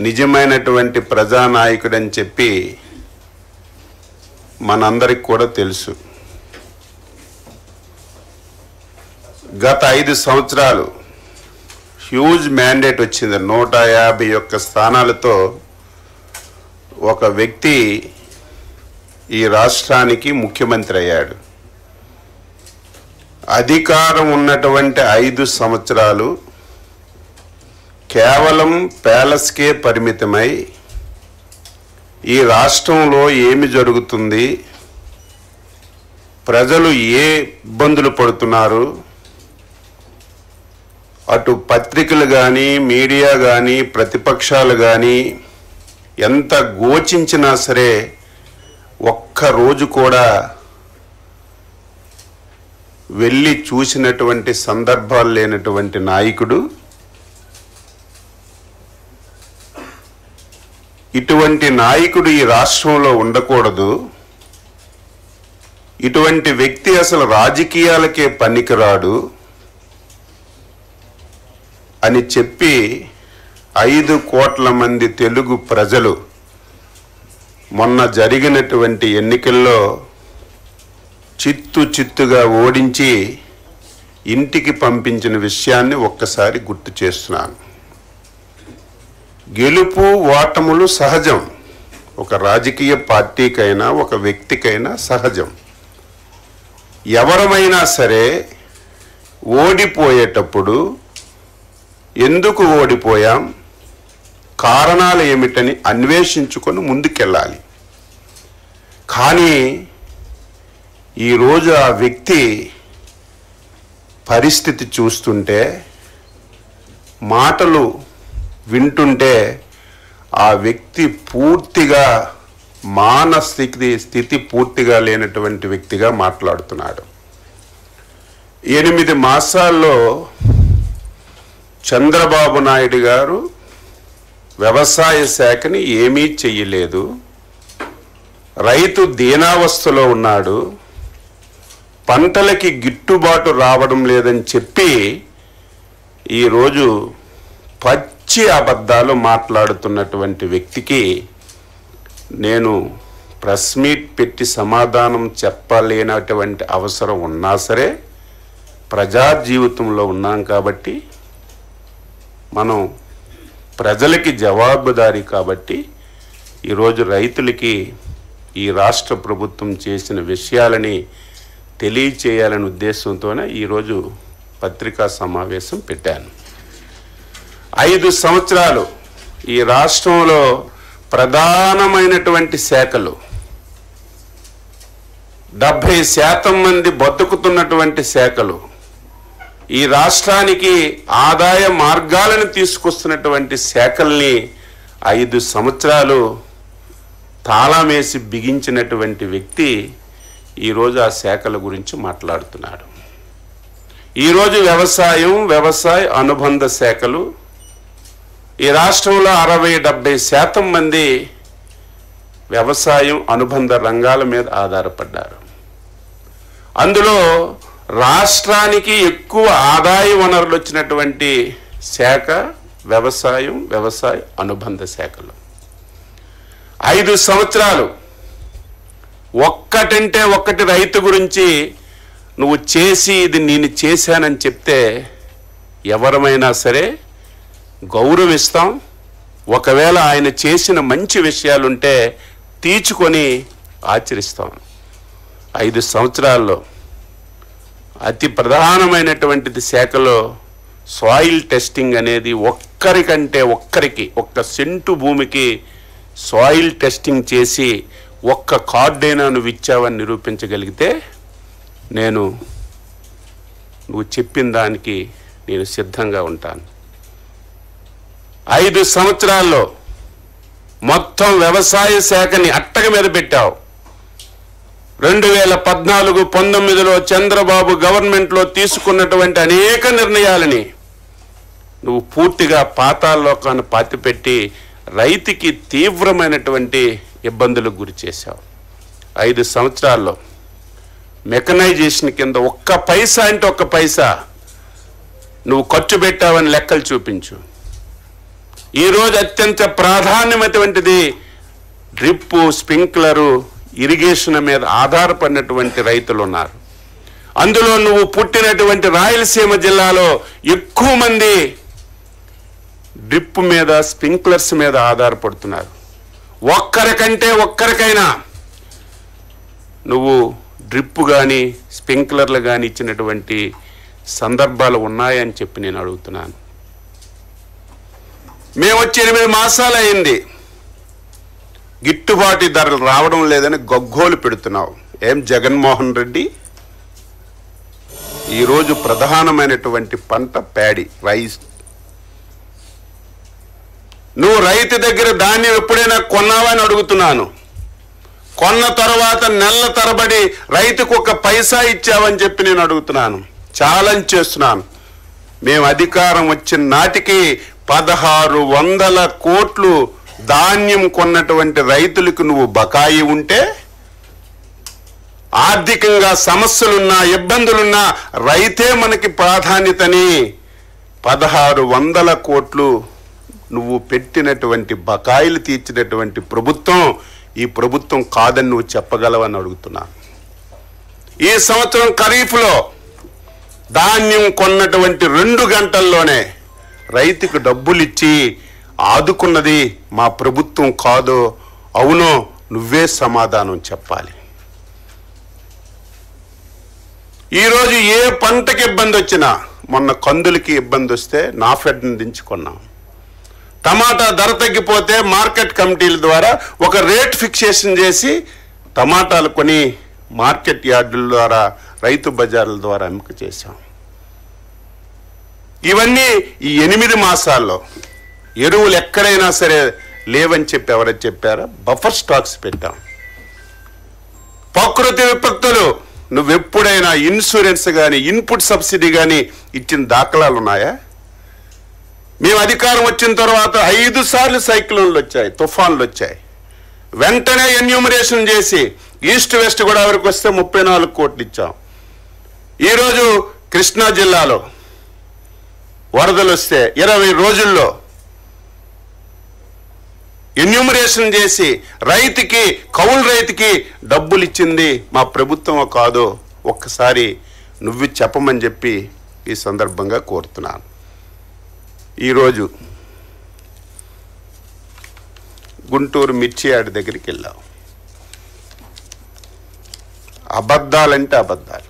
నిజమైనటువంటి ప్రజానాయకుడని చెప్పి మనందరికి కూడా తెలుసు. గత 5 సంవత్సరాలు హ్యూజ్ మ్యాండేట్ వచ్చింది. 151 స్థానాలతో ఒక వ్యక్తి ఈ రాష్ట్రానికి ముఖ్యమంత్రి అయ్యాడు. అధికారం ఉన్నటువంటి 5 సంవత్సరాలు కేవలం ప్యాలెస్కే పరిమితమై ఈ రాష్ట్రంలో ఏమి జరుగుతుంది, ప్రజలు ఏ ఇబ్బందులు పడుతున్నారు, అటు పత్రికలు కానీ మీడియా కానీ ప్రతిపక్షాలు కానీ ఎంత గోచించినా సరే ఒక్కరోజు కూడా వెళ్ళి చూసినటువంటి సందర్భాలు లేనటువంటి నాయకుడు. ఇటువంటి నాయకుడు ఈ రాష్ట్రంలో ఉండకూడదు, ఇటువంటి వ్యక్తి అసలు రాజకీయాలకే పనికిరాడు అని చెప్పి 5 కోట్ల మంది తెలుగు ప్రజలు మొన్న జరిగినటువంటి ఎన్నికల్లో చిత్తుగా ఓడించి ఇంటికి పంపించిన విషయాన్ని ఒక్కసారి గుర్తు చేస్తున్నాను. గెలుపు ఓటములు సహజం, ఒక రాజకీయ పార్టీకైనా ఒక వ్యక్తికైనా సహజం. ఎవరమైనా సరే ఓడిపోయేటప్పుడు ఎందుకు ఓడిపోయాం, కారణాలు ఏమిటని అన్వేషించుకొని ముందుకెళ్ళాలి. కానీ ఈరోజు ఆ వ్యక్తి పరిస్థితి చూస్తుంటే, మాటలు వింటుంటే ఆ వ్యక్తి పూర్తిగా స్థితి పూర్తిగా లేనటువంటి వ్యక్తిగా మాట్లాడుతున్నాడు. 8 మాసాల్లో చంద్రబాబు నాయుడు గారు వ్యవసాయ శాఖని ఏమీ చెయ్యలేదు, రైతు దీనావస్థలో ఉన్నాడు, పంటలకి గిట్టుబాటు రావడం లేదని చెప్పి ఈరోజు పచ్చి అబద్ధాలు మాట్లాడుతున్నటువంటి వ్యక్తికి నేను ప్రెస్ మీట్ పెట్టి సమాధానం చెప్పలేనటువంటి అవసరం ఉన్నా సరే, ప్రజా జీవితంలో ఉన్నాం కాబట్టి, మనం ప్రజలకి జవాబుదారీ కాబట్టి ఈరోజు రైతులకి ఈ రాష్ట్ర ప్రభుత్వం చేసిన విషయాలని తెలియచేయాలనే ఉద్దేశంతోనే ఈరోజు పత్రికా సమావేశం పెట్టాను. 5 సంవత్సరాలు ఈ రాష్ట్రంలో ప్రధానమైనటువంటి శాఖలు 70% మంది బతుకుతున్నటువంటి శాఖలు, ఈ రాష్ట్రానికి ఆదాయ మార్గాలను తీసుకొస్తున్నటువంటి శాఖల్ని 5 సంవత్సరాలు తాళమేసి బిగించినటువంటి వ్యక్తి ఈరోజు ఆ శాఖల గురించి మాట్లాడుతున్నాడు. ఈరోజు వ్యవసాయ అనుబంధ శాఖలు ఈ రాష్ట్రంలో 60-70% మంది వ్యవసాయం అనుబంధ రంగాల మీద ఆధారపడ్డారు. అందులో రాష్ట్రానికి ఎక్కువ ఆదాయ వనరులు వచ్చినటువంటి శాఖ వ్యవసాయ అనుబంధ శాఖలు. 5 సంవత్సరాలు ఒక్కటంటే ఒక్కటి రైతు గురించి నువ్వు చేసి ఇది నేను చేశానని చెప్తే ఎవరమైనా సరే గౌరవిస్తాం. ఒకవేళ ఆయన చేసిన మంచి విషయాలుంటే తీర్చుకొని ఆచరిస్తాం. 5 సంవత్సరాల్లో అతి ప్రధానమైనటువంటిది శాఖలో సాయిల్ టెస్టింగ్ అనేది ఒక్క సెంటు భూమికి సాయిల్ టెస్టింగ్ చేసి ఒక్క కార్డైనా నువ్వు ఇచ్చావని నిరూపించగలిగితే నువ్వు చెప్పిన దానికి నేను సిద్ధంగా ఉంటాను. 5 సంవత్సరాల్లో మొత్తం వ్యవసాయ శాఖని అట్టక మీద పెట్టావు. 2014-19లో చంద్రబాబు గవర్నమెంట్లో తీసుకున్నటువంటి అనేక నిర్ణయాలని నువ్వు పూర్తిగా పాతాళలోకాన్ని పాతిపెట్టి రైతుకి తీవ్రమైనటువంటి ఇబ్బందులకు గురి చేశావు. 5 సంవత్సరాల్లో మెకనైజేషన్ కింద ఒక్క పైసా నువ్వు ఖర్చు పెట్టావని లెక్కలు చూపించు. ఈరోజు అత్యంత ప్రాధాన్యమైనటువంటిది డ్రిప్పు, స్ప్రింక్లరు, ఇరిగేషన్ మీద ఆధారపడినటువంటి రైతులు ఉన్నారు. అందులో నువ్వు పుట్టినటువంటి రాయలసీమ జిల్లాలో ఎక్కువ మంది డ్రిప్ మీద, స్ప్రింక్లర్స్ మీద ఆధారపడుతున్నారు. ఒక్కరికైనా నువ్వు డ్రిప్ కానీ స్ప్రింక్లర్లు కానీ ఇచ్చినటువంటి సందర్భాలు ఉన్నాయని చెప్పి నేను అడుగుతున్నాను. మేము వచ్చి 8 మాసాలు అయింది, గిట్టుబాటు ధరలు రావడం లేదని గగ్గోలు పెడుతున్నావు. ఏం జగన్మోహన్ రెడ్డి? ఈరోజు ప్రధానమైనటువంటి పంట ప్యాడీ, రైస్. నువ్వు రైతు దగ్గర ధాన్యం ఎప్పుడైనా కొన్నావా అని అడుగుతున్నాను. కొన్న తర్వాత నెలల తరబడి రైతుకు 1 పైసా ఇచ్చావని చెప్పి నేను అడుగుతున్నాను, ఛాలెంజ్ చేస్తున్నాను. మేము అధికారం వచ్చిన నాటికి 1600 కోట్లు ధాన్యం కొన్నటువంటి రైతులకు నువ్వు బకాయి ఉంటే, ఆర్థికంగా సమస్యలున్నా ఇబ్బందులున్నా రైతే మనకి ప్రాధాన్యతని 1600 కోట్లు నువ్వు పెట్టినటువంటి బకాయిలు తీర్చినటువంటి ప్రభుత్వం ఈ ప్రభుత్వం కాదని నువ్వు చెప్పగలవని అడుగుతున్నా. ఈ సంవత్సరం ఖరీఫ్లో ధాన్యం కొన్నటువంటి 2 గంటల్లోనే రైతుకు డబ్బులు ఇచ్చి ఆదుకున్నది మా ప్రభుత్వం కాదో అవునో నువ్వే సమాధానం చెప్పాలి. ఈరోజు ఏ పంటకి ఇబ్బంది వచ్చినా, మొన్న కందులకి ఇబ్బంది వస్తే నాఫెడ్ని దించుకున్నాం. టమాటా ధర తగ్గిపోతే మార్కెట్ కమిటీల ద్వారా ఒక రేట్ ఫిక్సేషన్ చేసి టమాటాలు కొని మార్కెట్ యార్డుల ద్వారా, రైతు బజార్ల ద్వారా అమ్మకం చేశాం. ఇవన్నీ ఈ 8 మాసాల్లో ఎరువులు ఎక్కడైనా సరే లేవని చెప్పి ఎవరైనా చెప్పారా? బఫర్ స్టాక్స్ పెట్టాం. ప్రకృతి విపత్తులు నువ్వెప్పుడైనా ఇన్సూరెన్స్ కానీ ఇన్పుట్ సబ్సిడీ కానీ ఇచ్చిన దాఖలాలు ఉన్నాయా? మేము అధికారం వచ్చిన తర్వాత 5 సార్లు సైక్లోన్లు వచ్చాయి, తుఫాన్లు వచ్చాయి. వెంటనే ఎన్యూమరేషన్ చేసి ఈస్ట్ వెస్ట్ గోదావరికి వస్తే 34 కోట్లు ఇచ్చాం. ఈరోజు కృష్ణా జిల్లాలో వరదలు వస్తే 20 రోజుల్లో ఎన్యూమరేషన్ చేసి రైతుకి, కౌలు రైతుకి డబ్బులు ఇచ్చింది మా ప్రభుత్వం కాదో ఒక్కసారి నువ్వు చెప్పమని చెప్పి ఈ సందర్భంగా కోరుతున్నాను. ఈరోజు గుంటూరు మిర్చి యార్డ్ దగ్గరికి వెళ్ళావు. అబద్ధాలంటే అబద్ధాలు.